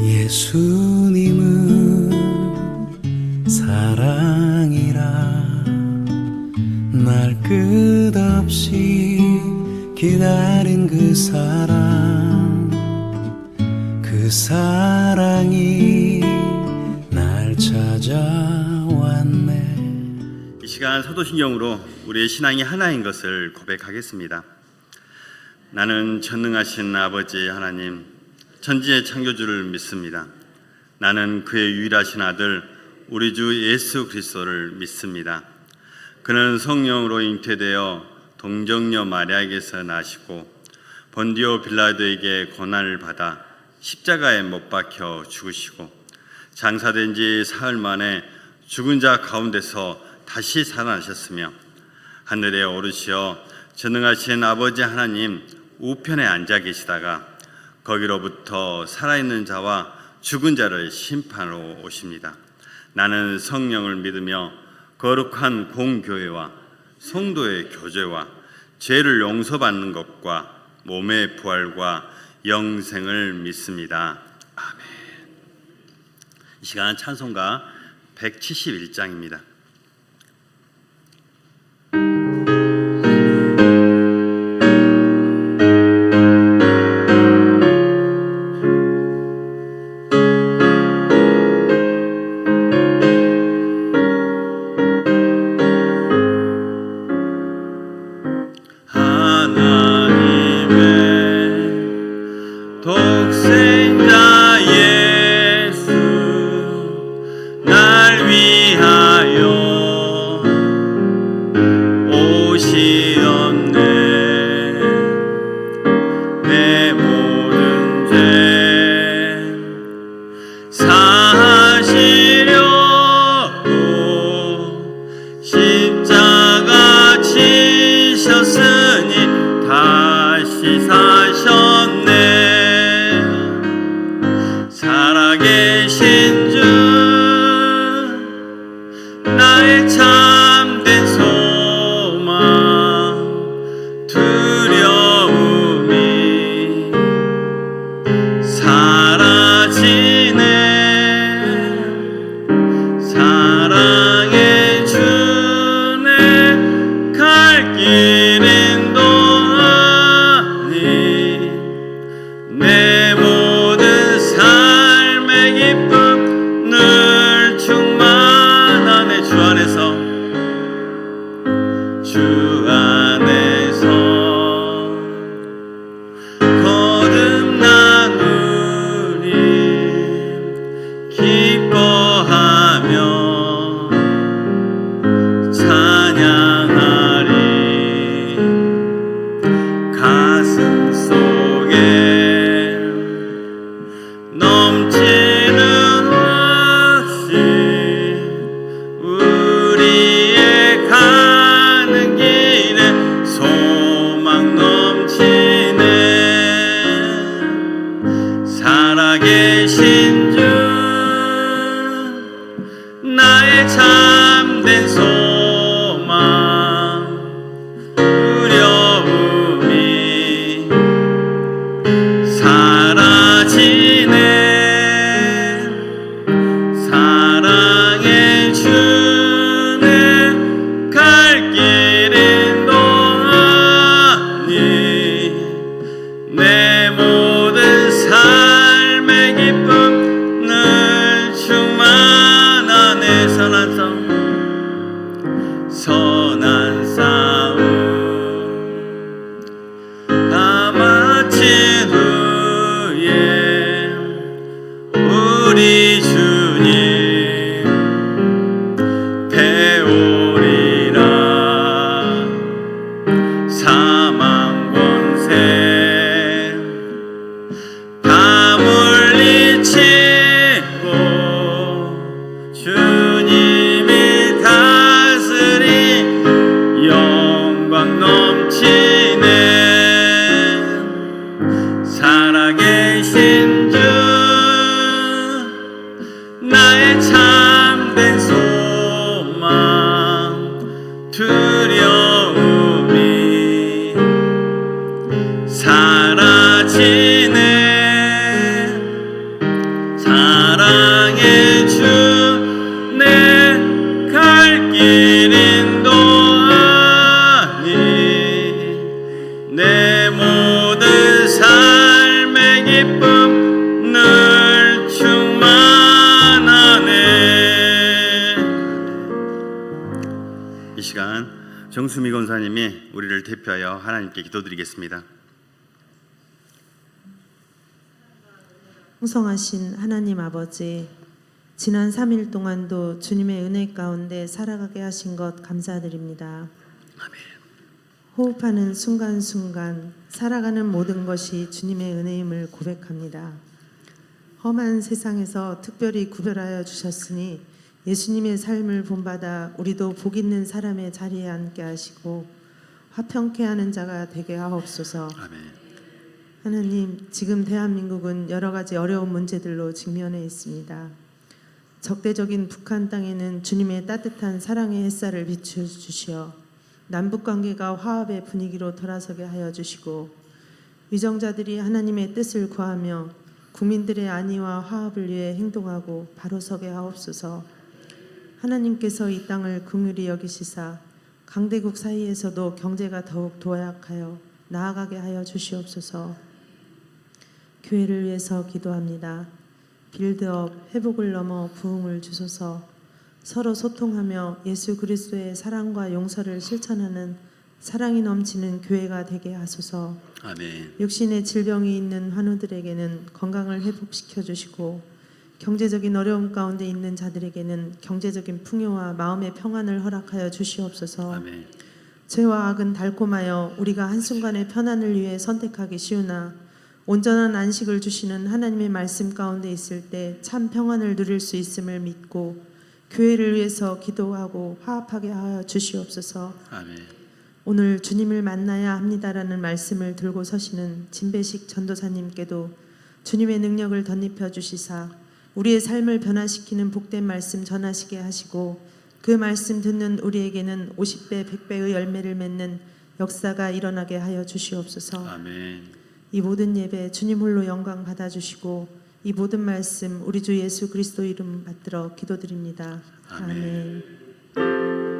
예수님은 사랑이라 날 끝없이 기다린 그 사랑이 날 찾아왔네. 이 시간 사도신경으로 우리의 신앙이 하나인 것을 고백하겠습니다. 나는 전능하신 아버지 하나님, 천지의 창조주를 믿습니다. 나는 그의 유일하신 아들 우리 주 예수 그리스도를 믿습니다. 그는 성령으로 잉태되어 동정녀 마리아에게서 나시고 본디오 빌라도에게 고난을 받아 십자가에 못 박혀 죽으시고 장사된 지 사흘 만에 죽은 자 가운데서 다시 살아나셨으며 하늘에 오르시어 전능하신 아버지 하나님 우편에 앉아 계시다가 거기로부터 살아있는 자와 죽은 자를 심판하러 오십니다. 나는 성령을 믿으며 거룩한 공교회와 성도의 교제와 죄를 용서받는 것과 몸의 부활과 영생을 믿습니다. 아멘. 이 시간 찬송가 171장입니다. 독생자 예수 날 위하여 오시었네. 내 모든 죄 사시려고 십자가 지셨으니 다시 사셨네. 살아계신 주 나의 참된 소망 두려움이 사라지네. 사랑의 주네 갈 길 인도하니 내 모든 삶의 기쁨 늘 충만하네. 주 안에서 거듭나누리 기뻐하며 찬양하리. 가슴 속에 넘치는 확신 우리의 가는 길에 소망 넘치네. 살아계신 주 나의 참된 소망 두려움이 사라지네. 사랑의 주네 갈 길 인도하니 내 모든 삶의 기쁨 늘 충만하네. 선한 성 시간 정수미 권사님이 우리를 대표하여 하나님께 기도드리겠습니다. 풍성하신 하나님 아버지, 지난 3일 동안도 주님의 은혜 가운데 살아가게 하신 것 감사드립니다. 아멘. 호흡하는 순간순간 살아가는 모든 것이 주님의 은혜임을 고백합니다. 험한 세상에서 특별히 구별하여 주셨으니 예수님의 삶을 본받아 우리도 복 있는 사람의 자리에 앉게 하시고 화평케 하는 자가 되게 하옵소서. 아멘. 하나님, 지금 대한민국은 여러 가지 어려운 문제들로 직면해 있습니다. 적대적인 북한 땅에는 주님의 따뜻한 사랑의 햇살을 비추주시어 남북관계가 화합의 분위기로 돌아서게 하여 주시고 위정자들이 하나님의 뜻을 구하며 국민들의 안위와 화합을 위해 행동하고 바로 서게 하옵소서. 하나님께서 이 땅을 긍휼히 여기시사 강대국 사이에서도 경제가 더욱 도약하여 나아가게 하여 주시옵소서. 교회를 위해서 기도합니다. 빌드업, 회복을 넘어 부흥을 주소서. 서로 소통하며 예수 그리스도의 사랑과 용서를 실천하는 사랑이 넘치는 교회가 되게 하소서. 아멘. 육신의 질병이 있는 환우들에게는 건강을 회복시켜 주시고 경제적인 어려움 가운데 있는 자들에게는 경제적인 풍요와 마음의 평안을 허락하여 주시옵소서. 아멘. 죄와 악은 달콤하여 우리가 한순간의 편안을 위해 선택하기 쉬우나 온전한 안식을 주시는 하나님의 말씀 가운데 있을 때 참 평안을 누릴 수 있음을 믿고 교회를 위해서 기도하고 화합하게 하여 주시옵소서. 아멘. 오늘 주님을 만나야 합니다라는 말씀을 들고 서시는 진배식 전도사님께도 주님의 능력을 덧입혀 주시사 우리의 삶을 변화시키는 복된 말씀 전하시게 하시고 그 말씀 듣는 우리에게는 50배 100배의 열매를 맺는 역사가 일어나게 하여 주시옵소서. 아멘. 이 모든 예배 주님 홀로 영광 받아주시고 이 모든 말씀 우리 주 예수 그리스도 이름 받들어 기도드립니다. 아멘. 아멘.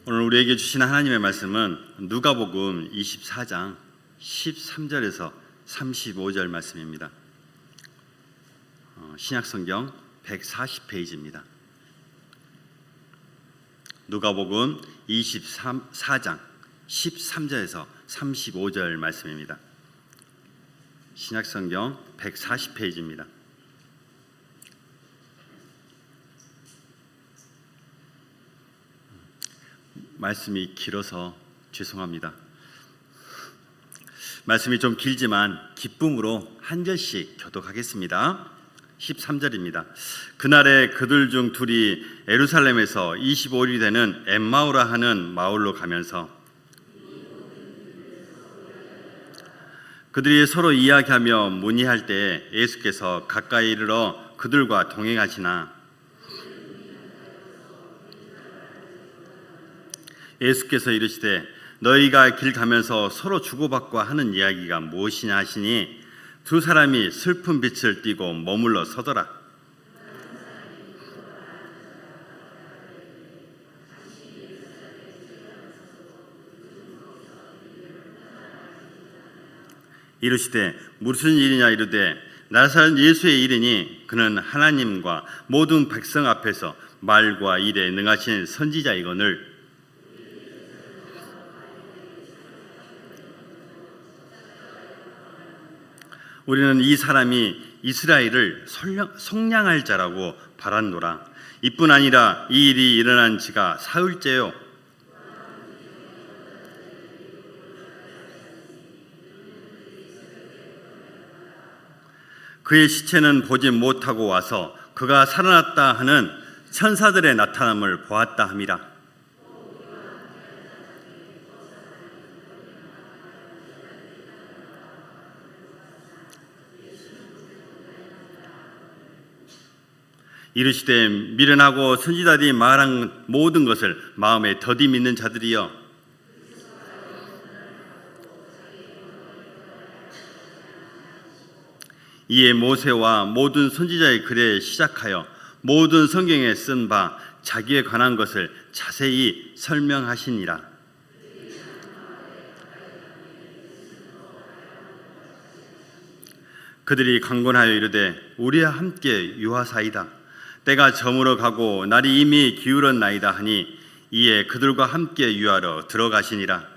오늘 우리에게 주신 하나님의 말씀은 누가복음 24장 13절에서 35절 말씀입니다. 신약성경 140페이지입니다. 누가복음 24장 13절에서 35절 말씀입니다. 신약성경 140페이지입니다. 말씀이 길어서 죄송합니다. 말씀이 좀 길지만 기쁨으로 한 절씩 교독하겠습니다. 13절입니다. 그날에 그들 중 둘이 예루살렘에서 25일이 되는 엠마오라 하는 마을로 가면서 그들이 서로 이야기하며 문의할 때 예수께서 가까이 이르러 그들과 동행하시나 예수께서 이르시되 너희가 길 가면서 서로 주고받고 하는 이야기가 무엇이냐 하시니 두 사람이 슬픈 빛을 띠고 머물러 서더라. 이르시되 무슨 일이냐 이르되 나사렛 예수의 일이니 그는 하나님과 모든 백성 앞에서 말과 일에 능하신 선지자이거늘 우리는 이 사람이 이스라엘을 속량할 자라고 바란노라. 이뿐 아니라 이 일이 일어난 지가 사흘째요. 그의 시체는 보지 못하고 와서 그가 살아났다 하는 천사들의 나타남을 보았다 함이라. 이르시되 미련하고 선지자들이 말한 모든 것을 마음에 더디 믿는 자들이여 이에 모세와 모든 선지자의 글에 시작하여 모든 성경에 쓴 바 자기에 관한 것을 자세히 설명하시니라. 그들이 강권하여 이르되 우리와 함께 유하사이다. 때가 저물어 가고 날이 이미 기울었나이다 하니 이에 그들과 함께 유하러 들어가시니라.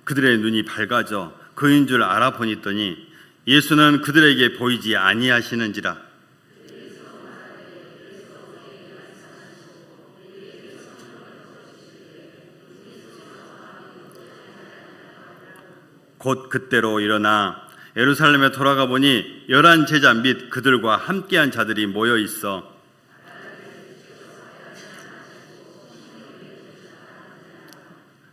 그들의 눈이 밝아져 그인 줄 알아보니더니 예수는 그들에게 보이지 아니하시는지라. 곧 그때로 일어나 예루살렘에 돌아가 보니 11 제자 및 그들과 함께한 자들이 모여 있어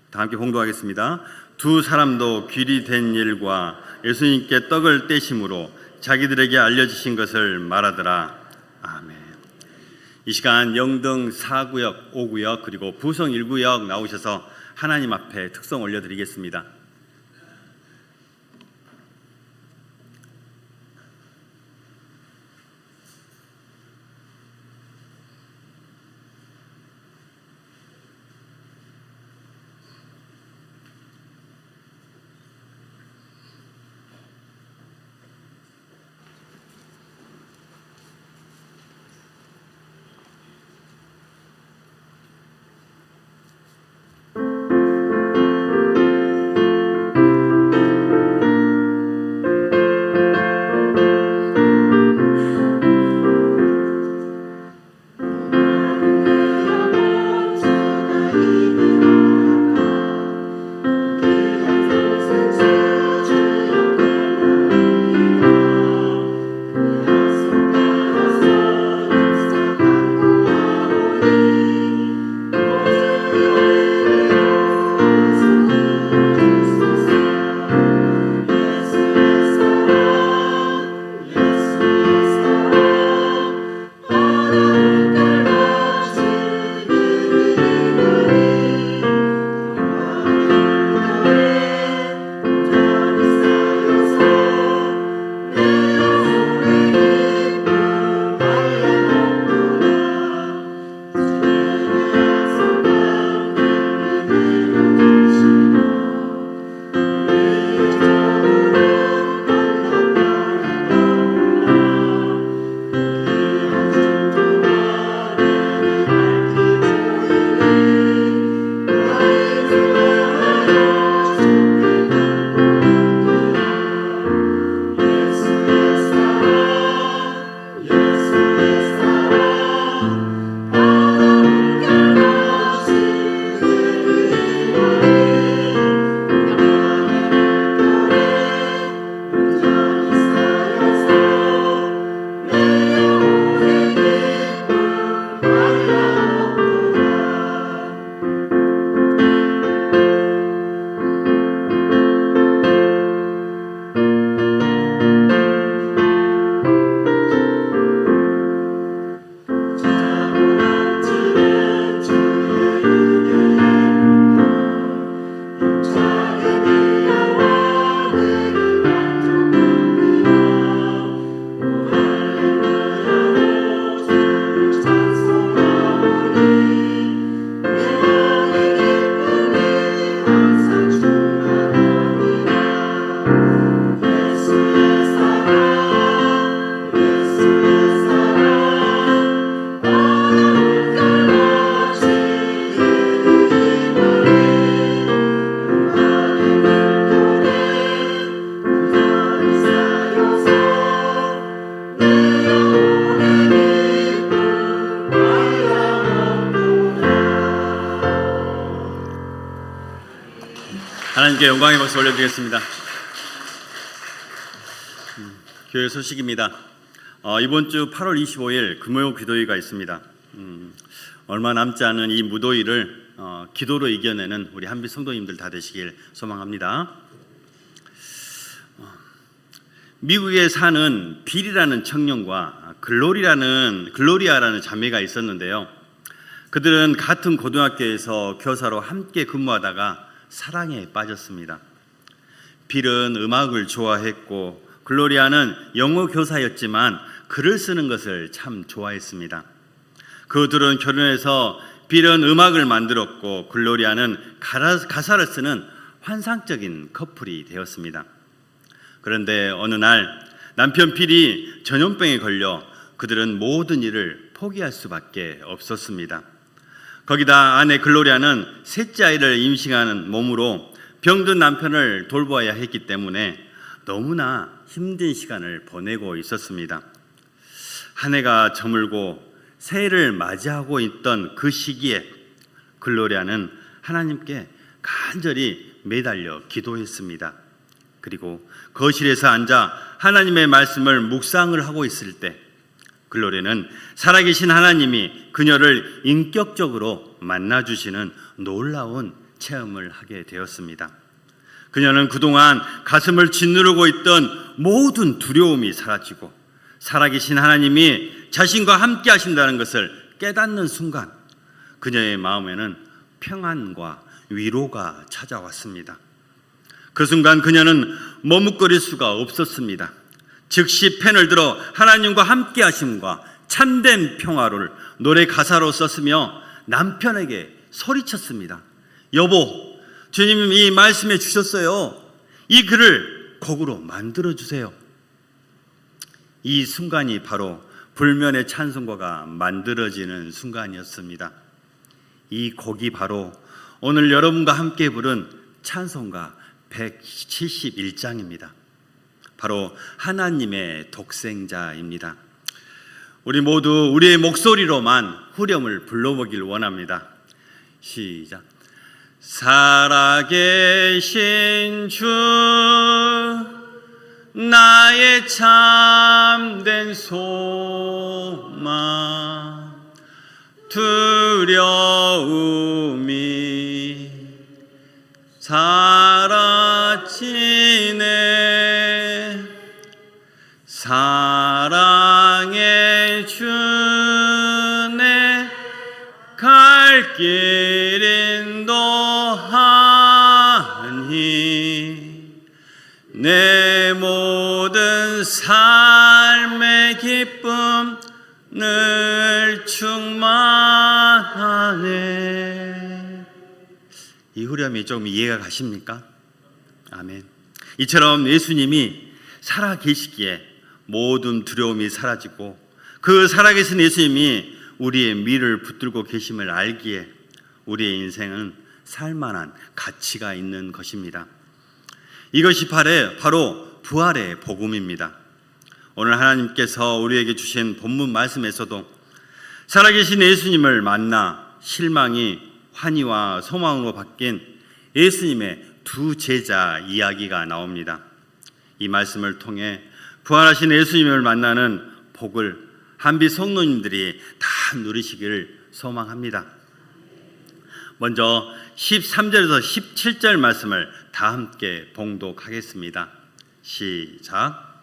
다 함께 봉독하겠습니다. 두 사람도 귀리 된 일과 예수님께 떡을 떼심으로 자기들에게 알려주신 것을 말하더라. 아멘. 이 시간 영등 4구역, 5구역 그리고 부성 1구역 나오셔서 하나님 앞에 특성 올려드리겠습니다. 하나님께 영광의 박수 올려드리겠습니다. 교회 소식입니다. 이번 주 8월 25일 금요 기도회가 있습니다. 얼마 남지 않은 이 무더위를 기도로 이겨내는 우리 한빛 성도님들 다 되시길 소망합니다. 미국에 사는 빌이라는 청년과 글로리아라는 자매가 있었는데요. 그들은 같은 고등학교에서 교사로 함께 근무하다가 사랑에 빠졌습니다. 빌은 음악을 좋아했고 글로리아는 영어 교사였지만 글을 쓰는 것을 참 좋아했습니다. 그 둘은 결혼해서 비련 음악을 만들었고 글로리아는 가사를 쓰는 환상적인 커플이 되었습니다. 그런데 어느 날 남편 필이 전염병에 걸려 그들은 모든 일을 포기할 수밖에 없었습니다. 거기다 아내 글로리아는 셋째 아이를 임신하는 몸으로 병든 남편을 돌보아야 했기 때문에 너무나 힘든 시간을 보내고 있었습니다. 한 해가 저물고 새해를 맞이하고 있던 그 시기에 글로리아는 하나님께 간절히 매달려 기도했습니다. 그리고 거실에서 앉아 하나님의 말씀을 묵상을 하고 있을 때 글로리아는 살아계신 하나님이 그녀를 인격적으로 만나주시는 놀라운 체험을 하게 되었습니다. 그녀는 그동안 가슴을 짓누르고 있던 모든 두려움이 사라지고 살아계신 하나님이 자신과 함께 하신다는 것을 깨닫는 순간 그녀의 마음에는 평안과 위로가 찾아왔습니다. 그 순간 그녀는 머뭇거릴 수가 없었습니다. 즉시 펜을 들어 하나님과 함께 하심과 참된 평화를 노래 가사로 썼으며 남편에게 소리쳤습니다. 여보, 주님이 이 말씀해 주셨어요. 이 글을 곡으로 만들어 주세요. 이 순간이 바로 불면의 찬송가가 만들어지는 순간이었습니다. 이 곡이 바로 오늘 여러분과 함께 부른 찬송가 171장입니다. 바로 하나님의 독생자입니다. 우리 모두 우리의 목소리로만 후렴을 불러보길 원합니다. 시작. 살아계신 주 나의 참된 소망 두려움이 사라지네 사랑의 주내 갈 길 인도하니 내 모든 삶의 기쁨 늘 충만하네. 이 후렴이 좀 이해가 가십니까? 아멘. 이처럼 예수님이 살아계시기에 모든 두려움이 사라지고 그 살아계신 예수님이 우리의 미를 붙들고 계심을 알기에 우리의 인생은 살만한 가치가 있는 것입니다. 이것이 바로 부활의 복음입니다. 오늘 하나님께서 우리에게 주신 본문 말씀에서도 살아계신 예수님을 만나 실망이 환희와 소망으로 바뀐 예수님의 두 제자 이야기가 나옵니다. 이 말씀을 통해 부활하신 예수님을 만나는 복을 한비 성도님들이 다 누리시기를 소망합니다. 먼저 13절에서 17절 말씀을 다 함께 봉독하겠습니다. 시작.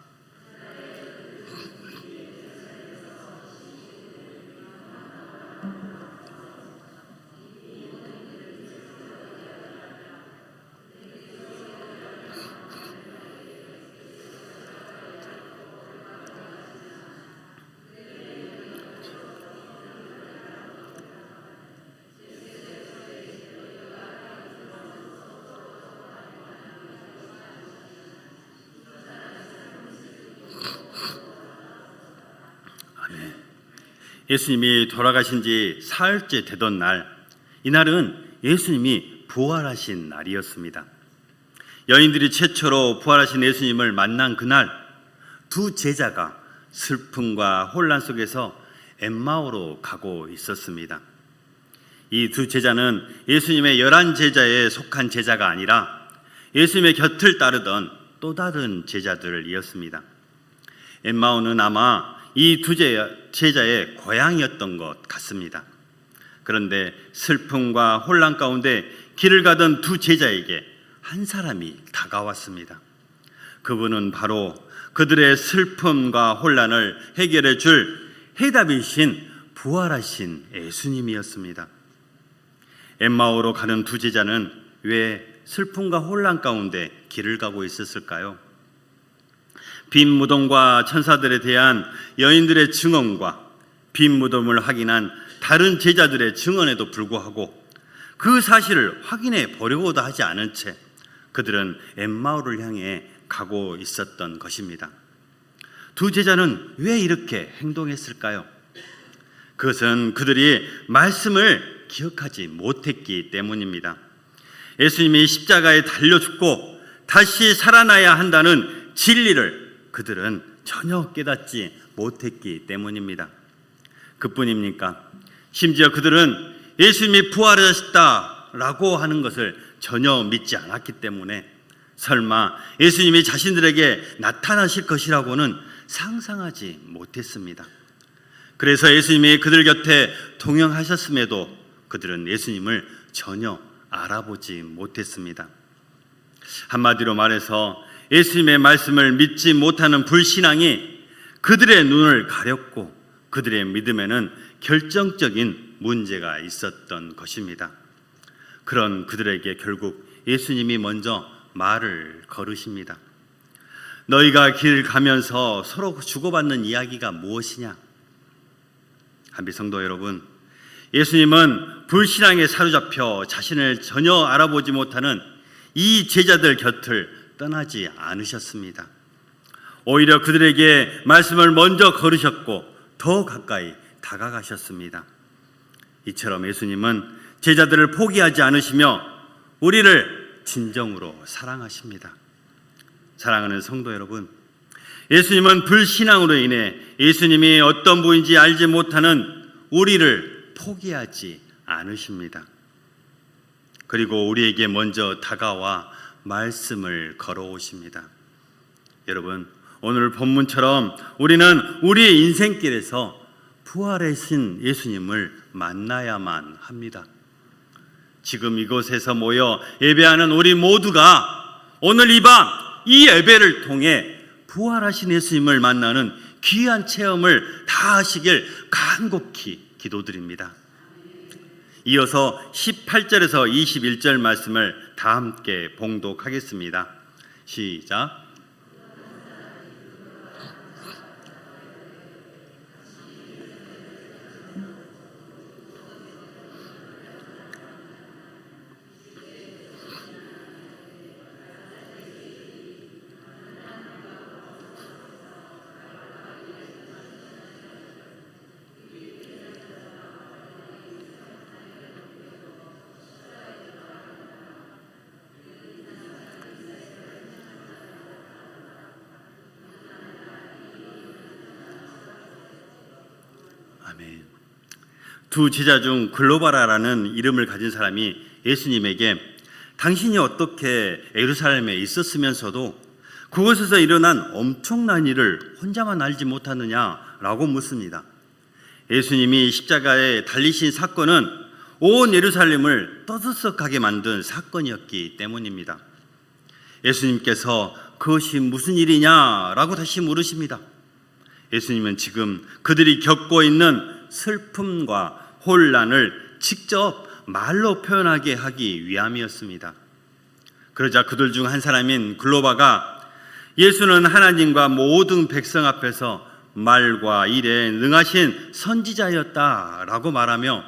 예수님이 돌아가신 지 사흘째 되던 날, 이날은 예수님이 부활하신 날이었습니다. 여인들이 최초로 부활하신 예수님을 만난 그날, 두 제자가 슬픔과 혼란 속에서 엠마오로 가고 있었습니다. 이 두 제자는 예수님의 11제자에 속한 제자가 아니라 예수님의 곁을 따르던 또 다른 제자들이었습니다. 엠마오는 아마 이 두 제자의 고향이었던 것 같습니다. 그런데 슬픔과 혼란 가운데 길을 가던 두 제자에게 한 사람이 다가왔습니다. 그분은 바로 그들의 슬픔과 혼란을 해결해 줄 해답이신 부활하신 예수님이었습니다. 엠마오로 가는 두 제자는 왜 슬픔과 혼란 가운데 길을 가고 있었을까요? 빈 무덤과 천사들에 대한 여인들의 증언과 빈 무덤을 확인한 다른 제자들의 증언에도 불구하고 그 사실을 확인해 보려고도 하지 않은 채 그들은 엠마오를 향해 가고 있었던 것입니다. 두 제자는 왜 이렇게 행동했을까요? 그것은 그들이 말씀을 기억하지 못했기 때문입니다. 예수님이 십자가에 달려 죽고 다시 살아나야 한다는 진리를 그들은 전혀 깨닫지 못했기 때문입니다. 그뿐입니까? 심지어 그들은 예수님이 부활하셨다라고 하는 것을 전혀 믿지 않았기 때문에 설마 예수님이 자신들에게 나타나실 것이라고는 상상하지 못했습니다. 그래서 예수님이 그들 곁에 동행하셨음에도 그들은 예수님을 전혀 알아보지 못했습니다. 한마디로 말해서 예수님의 말씀을 믿지 못하는 불신앙이 그들의 눈을 가렸고 그들의 믿음에는 결정적인 문제가 있었던 것입니다. 그런 그들에게 결국 예수님이 먼저 말을 걸으십니다. 너희가 길 가면서 서로 주고받는 이야기가 무엇이냐? 한비 성도 여러분, 예수님은 불신앙에 사로잡혀 자신을 전혀 알아보지 못하는 이 제자들 곁을 떠나지 않으셨습니다. 오히려 그들에게 말씀을 먼저 걸으셨고 더 가까이 다가가셨습니다. 이처럼 예수님은 제자들을 포기하지 않으시며 우리를 진정으로 사랑하십니다. 사랑하는 성도 여러분, 예수님은 불신앙으로 인해 예수님이 어떤 분인지 알지 못하는 우리를 포기하지 않으십니다. 그리고 우리에게 먼저 다가와 말씀을 걸어오십니다. 여러분, 오늘 본문처럼 우리는 우리의 인생길에서 부활하신 예수님을 만나야만 합니다. 지금 이곳에서 모여 예배하는 우리 모두가 오늘 이 밤 이 예배를 통해 부활하신 예수님을 만나는 귀한 체험을 다 하시길 간곡히 기도드립니다. 이어서 18절에서 21절 말씀을 다 함께 봉독하겠습니다. 시작. 아멘. 두 제자 중 글로바라라는 이름을 가진 사람이 예수님에게 당신이 어떻게 예루살렘에 있었으면서도 그곳에서 일어난 엄청난 일을 혼자만 알지 못하느냐라고 묻습니다. 예수님이 십자가에 달리신 사건은 온 예루살렘을 떠들썩하게 만든 사건이었기 때문입니다. 예수님께서 그것이 무슨 일이냐라고 다시 물으십니다. 예수님은 지금 그들이 겪고 있는 슬픔과 혼란을 직접 말로 표현하게 하기 위함이었습니다. 그러자 그들 중 한 사람인 글로바가 예수는 하나님과 모든 백성 앞에서 말과 일에 능하신 선지자였다라고 말하며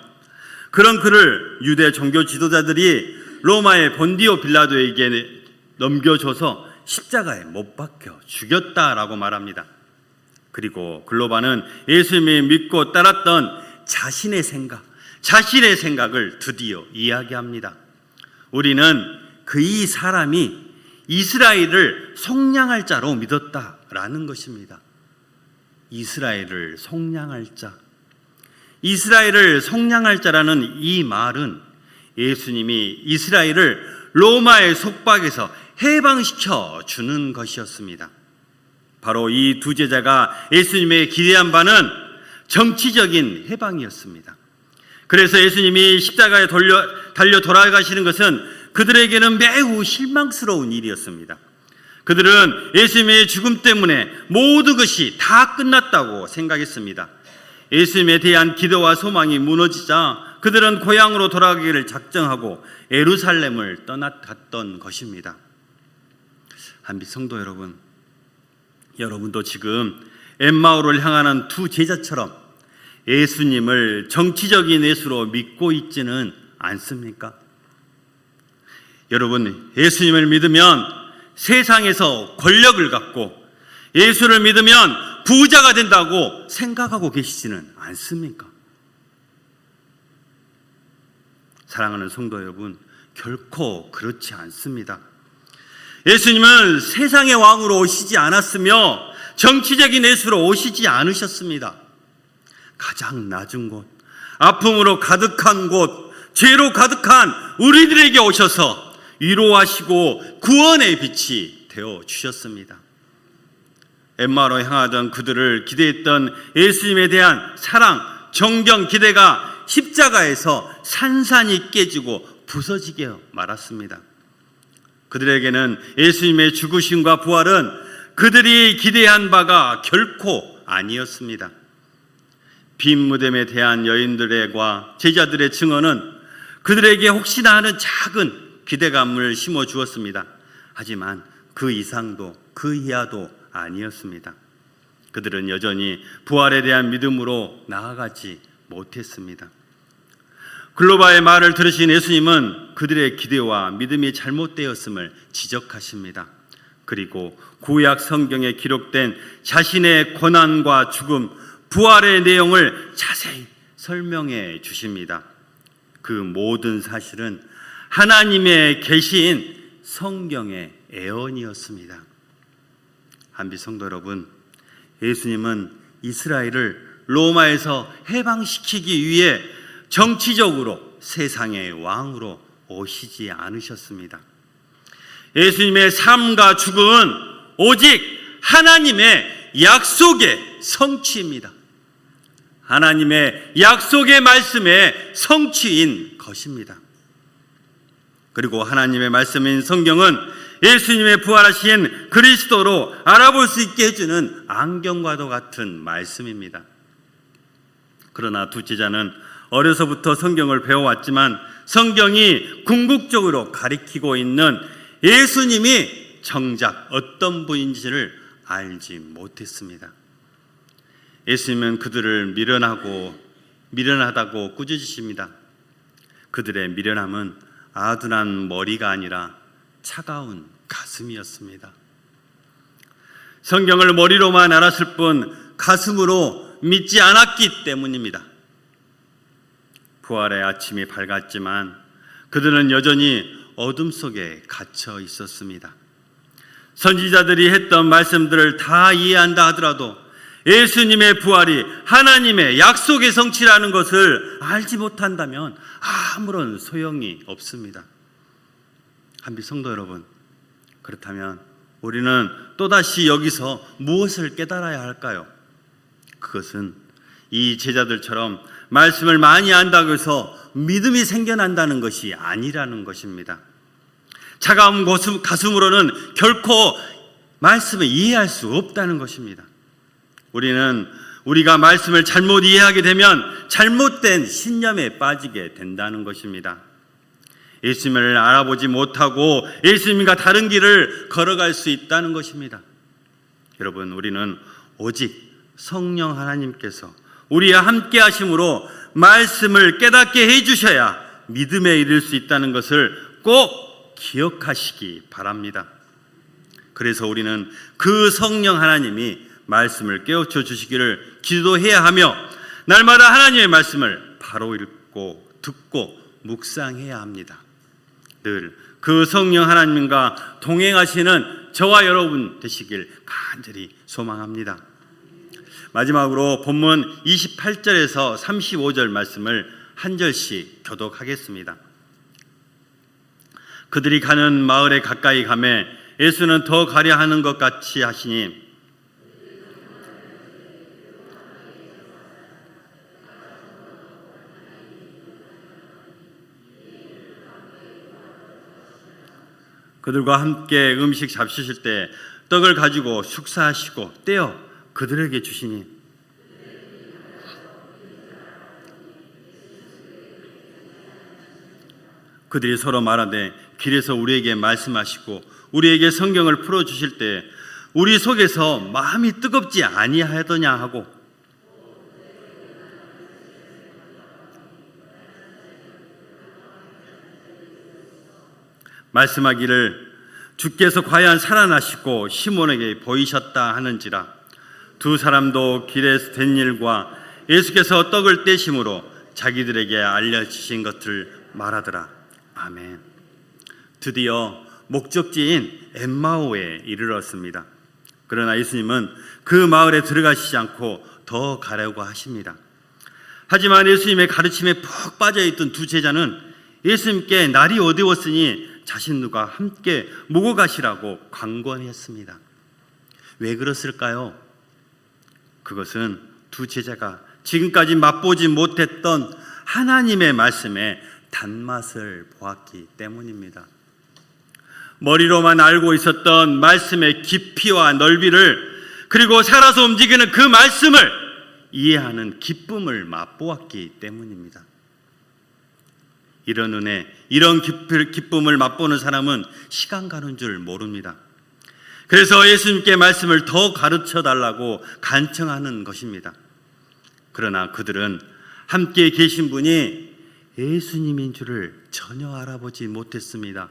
그런 그를 유대 종교 지도자들이 로마의 본디오 빌라도에게 넘겨줘서 십자가에 못 박혀 죽였다라고 말합니다. 그리고 글로바는 예수님이 믿고 따랐던 자신의 생각을 드디어 이야기합니다. 우리는 이 사람이 이스라엘을 속량할 자로 믿었다라는 것입니다. 이스라엘을 속량할 자. 이스라엘을 속량할 자라는 이 말은 예수님이 이스라엘을 로마의 속박에서 해방시켜 주는 것이었습니다. 바로 이 두 제자가 예수님의 기대한 바는 정치적인 해방이었습니다. 그래서 예수님이 십자가에 달려 돌아가시는 것은 그들에게는 매우 실망스러운 일이었습니다. 그들은 예수님의 죽음 때문에 모든 것이 다 끝났다고 생각했습니다. 예수님에 대한 기도와 소망이 무너지자 그들은 고향으로 돌아가기를 작정하고 예루살렘을 떠나갔던 것입니다. 한비 성도 여러분, 여러분도 지금 엠마오를 향하는 두 제자처럼 예수님을 정치적인 예수로 믿고 있지는 않습니까? 여러분, 예수님을 믿으면 세상에서 권력을 갖고 예수를 믿으면 부자가 된다고 생각하고 계시지는 않습니까? 사랑하는 성도 여러분, 결코 그렇지 않습니다. 예수님은 세상의 왕으로 오시지 않았으며 정치적인 예수로 오시지 않으셨습니다. 가장 낮은 곳, 아픔으로 가득한 곳, 죄로 가득한 우리들에게 오셔서 위로하시고 구원의 빛이 되어 주셨습니다. 엠마오로 향하던 그들을 기대했던 예수님에 대한 사랑, 정경, 기대가 십자가에서 산산이 깨지고 부서지게 말았습니다. 그들에게는 예수님의 죽으심과 부활은 그들이 기대한 바가 결코 아니었습니다. 빈 무덤에 대한 여인들과 제자들의 증언은 그들에게 혹시나 하는 작은 기대감을 심어 주었습니다. 하지만 그 이상도 그 이하도 아니었습니다. 그들은 여전히 부활에 대한 믿음으로 나아가지 못했습니다. 글로바의 말을 들으신 예수님은 그들의 기대와 믿음이 잘못되었음을 지적하십니다. 그리고 구약 성경에 기록된 자신의 고난과 죽음, 부활의 내용을 자세히 설명해 주십니다. 그 모든 사실은 하나님의 계시인 성경의 애언이었습니다. 한비 성도 여러분, 예수님은 이스라엘을 로마에서 해방시키기 위해 정치적으로 세상의 왕으로 오시지 않으셨습니다. 예수님의 삶과 죽음은 오직 하나님의 약속의 성취입니다. 하나님의 약속의 말씀의 성취인 것입니다. 그리고 하나님의 말씀인 성경은 예수님의 부활하신 그리스도로 알아볼 수 있게 해주는 안경과도 같은 말씀입니다. 그러나 두 제자는 어려서부터 성경을 배워왔지만 성경이 궁극적으로 가리키고 있는 예수님이 정작 어떤 분인지를 알지 못했습니다. 예수님은 그들을 미련하다고 꾸짖으십니다. 그들의 미련함은 아둔한 머리가 아니라 차가운 가슴이었습니다. 성경을 머리로만 알았을 뿐 가슴으로 믿지 않았기 때문입니다. 부활의 아침이 밝았지만 그들은 여전히 어둠 속에 갇혀 있었습니다. 선지자들이 했던 말씀들을 다 이해한다 하더라도 예수님의 부활이 하나님의 약속의 성취라는 것을 알지 못한다면 아무런 소용이 없습니다. 한비 성도 여러분, 그렇다면 우리는 또다시 여기서 무엇을 깨달아야 할까요? 그것은 이 제자들처럼 말씀을 많이 안다고 해서 믿음이 생겨난다는 것이 아니라는 것입니다. 차가운 가슴으로는 결코 말씀을 이해할 수 없다는 것입니다. 우리가 말씀을 잘못 이해하게 되면 잘못된 신념에 빠지게 된다는 것입니다. 예수님을 알아보지 못하고 예수님과 다른 길을 걸어갈 수 있다는 것입니다. 여러분, 우리는 오직 성령 하나님께서 우리와 함께 하심으로 말씀을 깨닫게 해주셔야 믿음에 이를 수 있다는 것을 꼭 기억하시기 바랍니다. 그래서 우리는 그 성령 하나님이 말씀을 깨우쳐 주시기를 기도해야 하며 날마다 하나님의 말씀을 바로 읽고 듣고 묵상해야 합니다. 늘 그 성령 하나님과 동행하시는 저와 여러분 되시길 간절히 소망합니다. 마지막으로 본문 28절에서 35절 말씀을 한 절씩 교독하겠습니다. 그들이 가는 마을에 가까이 가매 예수는 더 가려 하는 것 같이 하시니 그들과 함께 음식 잡수실 때 떡을 가지고 축사하시고 떼어 그들에게 주시니 그들이 서로 말하되 길에서 우리에게 말씀하시고 우리에게 성경을 풀어주실 때 우리 속에서 마음이 뜨겁지 아니하더냐 하고 말씀하기를 주께서 과연 살아나시고 시몬에게 보이셨다 하는지라. 두 사람도 길에서 된 일과 예수께서 떡을 떼심으로 자기들에게 알려주신 것을 말하더라. 아멘. 드디어 목적지인 엠마오에 이르렀습니다. 그러나 예수님은 그 마을에 들어가시지 않고 더 가려고 하십니다. 하지만 예수님의 가르침에 푹 빠져있던 두 제자는 예수님께 날이 어두웠으니 자신들과 함께 모고 가시라고 강권했습니다. 왜 그랬을까요? 그것은 두 제자가 지금까지 맛보지 못했던 하나님의 말씀에 단맛을 보았기 때문입니다. 머리로만 알고 있었던 말씀의 깊이와 넓이를, 그리고 살아서 움직이는 그 말씀을 이해하는 기쁨을 맛보았기 때문입니다. 이런 은혜, 이런 기쁨을 맛보는 사람은 시간 가는 줄 모릅니다. 그래서 예수님께 말씀을 더 가르쳐 달라고 간청하는 것입니다. 그러나 그들은 함께 계신 분이 예수님인 줄을 전혀 알아보지 못했습니다.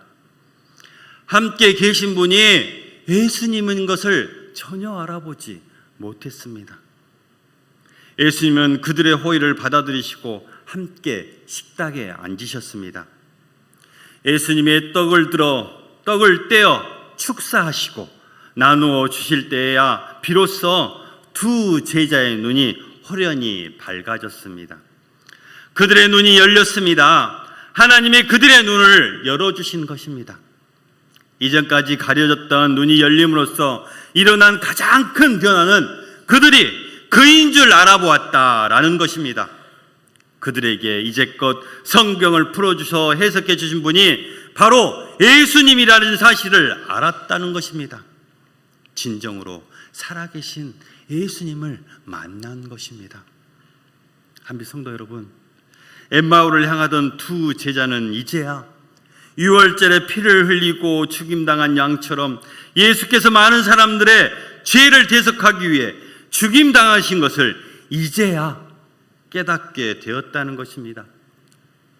함께 계신 분이 예수님인 것을 전혀 알아보지 못했습니다. 예수님은 그들의 호의를 받아들이시고 함께 식탁에 앉으셨습니다. 예수님의 떡을 떼어 축사하시고 나누어 주실 때에야 비로소 두 제자의 눈이 호련히 밝아졌습니다. 그들의 눈이 열렸습니다. 하나님이 그들의 눈을 열어주신 것입니다. 이전까지 가려졌던 눈이 열림으로써 일어난 가장 큰 변화는 그들이 그인 줄 알아보았다라는 것입니다. 그들에게 이제껏 성경을 풀어주셔 해석해 주신 분이 바로 예수님이라는 사실을 알았다는 것입니다. 진정으로 살아계신 예수님을 만난 것입니다. 한비 성도 여러분, 엠마오를 향하던 두 제자는 이제야 유월절에 피를 흘리고 죽임당한 양처럼 예수께서 많은 사람들의 죄를 대속하기 위해 죽임당하신 것을 이제야 깨닫게 되었다는 것입니다.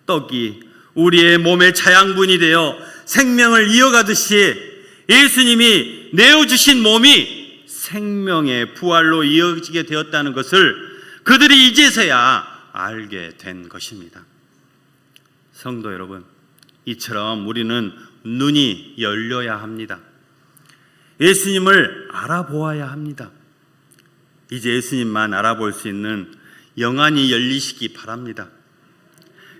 떡이 우리의 몸의 자양분이 되어 생명을 이어가듯이 예수님이 내어주신 몸이 생명의 부활로 이어지게 되었다는 것을 그들이 이제서야 알게 된 것입니다. 성도 여러분, 이처럼 우리는 눈이 열려야 합니다. 예수님을 알아보아야 합니다. 이제 예수님만 알아볼 수 있는 영안이 열리시기 바랍니다.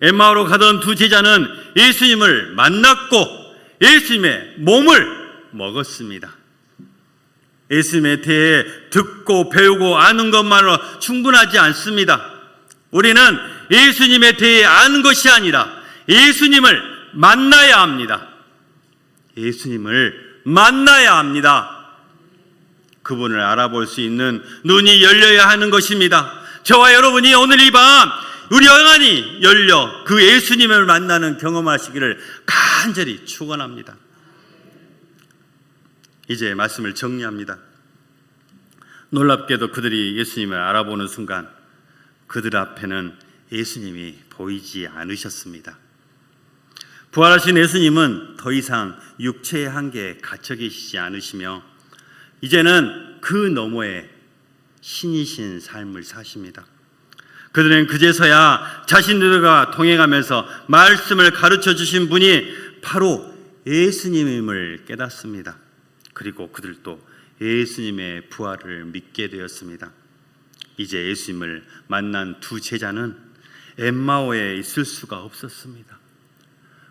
엠마오로 가던 두 제자는 예수님을 만났고 예수님의 몸을 먹었습니다. 예수님에 대해 듣고 배우고 아는 것만으로 충분하지 않습니다. 우리는 예수님에 대해 아는 것이 아니라 예수님을 만나야 합니다. 예수님을 만나야 합니다. 그분을 알아볼 수 있는 눈이 열려야 하는 것입니다. 저와 여러분이 오늘 이 밤 우리 영안이 열려 그 예수님을 만나는 경험하시기를 간절히 축원합니다. 이제 말씀을 정리합니다. 놀랍게도 그들이 예수님을 알아보는 순간 그들 앞에는 예수님이 보이지 않으셨습니다. 부활하신 예수님은 더 이상 육체의 한계에 갇혀 계시지 않으시며 이제는 그 너머에 신이신 삶을 사십니다. 그들은 그제서야 자신들과 동행하면서 말씀을 가르쳐 주신 분이 바로 예수님임을 깨닫습니다. 그리고 그들도 예수님의 부활을 믿게 되었습니다. 이제 예수님을 만난 두 제자는 엠마오에 있을 수가 없었습니다.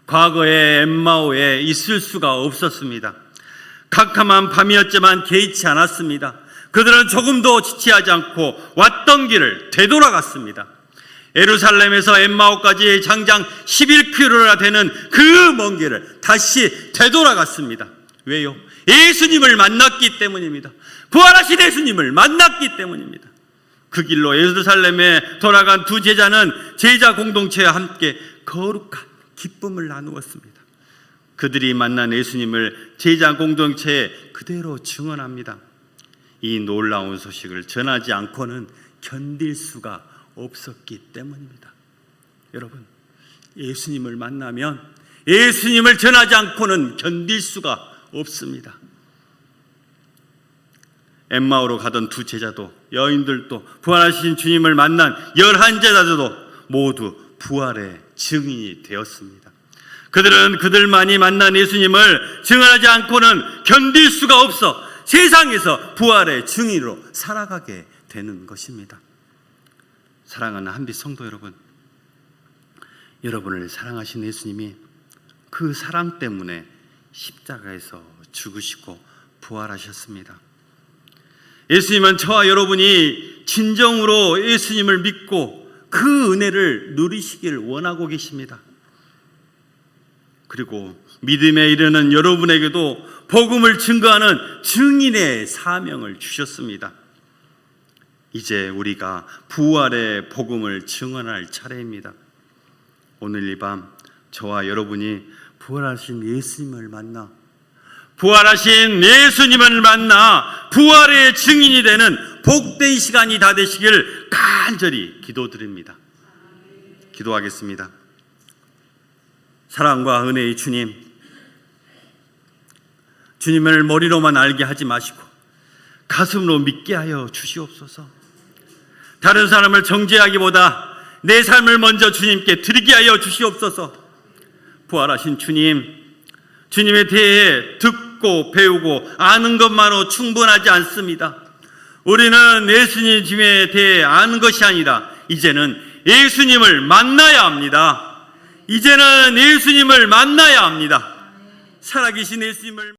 과거에 엠마오에 있을 수가 없었습니다. 캄캄한 밤이었지만 개의치 않았습니다. 그들은 조금도 지체하지 않고 왔던 길을 되돌아갔습니다. 예루살렘에서 엠마오까지 장장 11km나 되는 그 먼 길을 다시 되돌아갔습니다. 왜요? 예수님을 만났기 때문입니다. 부활하신 예수님을 만났기 때문입니다. 그 길로 예루살렘에 돌아간 두 제자는 제자 공동체와 함께 거룩한 기쁨을 나누었습니다. 그들이 만난 예수님을 제자 공동체에 그대로 증언합니다. 이 놀라운 소식을 전하지 않고는 견딜 수가 없었기 때문입니다. 여러분, 예수님을 만나면 예수님을 전하지 않고는 견딜 수가 없습니다. 엠마오로 가던 두 제자도, 여인들도, 부활하신 주님을 만난 11제자들도 모두 부활의 증인이 되었습니다. 그들은 그들만이 만난 예수님을 증언하지 않고는 견딜 수가 없어 세상에서 부활의 증인으로 살아가게 되는 것입니다. 사랑하는 한빛 성도 여러분, 여러분을 사랑하신 예수님이 그 사랑 때문에 십자가에서 죽으시고 부활하셨습니다. 예수님은 저와 여러분이 진정으로 예수님을 믿고 그 은혜를 누리시길 원하고 계십니다. 그리고 믿음에 이르는 여러분에게도 복음을 증거하는 증인의 사명을 주셨습니다. 이제 우리가 부활의 복음을 증언할 차례입니다. 오늘 이 밤 저와 여러분이 부활하신 예수님을 만나 부활의 증인이 되는 복된 시간이 다 되시길 간절히 기도드립니다. 기도하겠습니다. 사랑과 은혜의 주님, 주님을 머리로만 알게 하지 마시고 가슴으로 믿게 하여 주시옵소서. 다른 사람을 정죄하기보다 내 삶을 먼저 주님께 드리게 하여 주시옵소서. 부활하신 주님, 주님에 대해 듣고 배우고 아는 것만으로 충분하지 않습니다. 우리는 예수님에 대해 아는 것이 아니라 이제는 예수님을 만나야 합니다. 살아계신 예수님을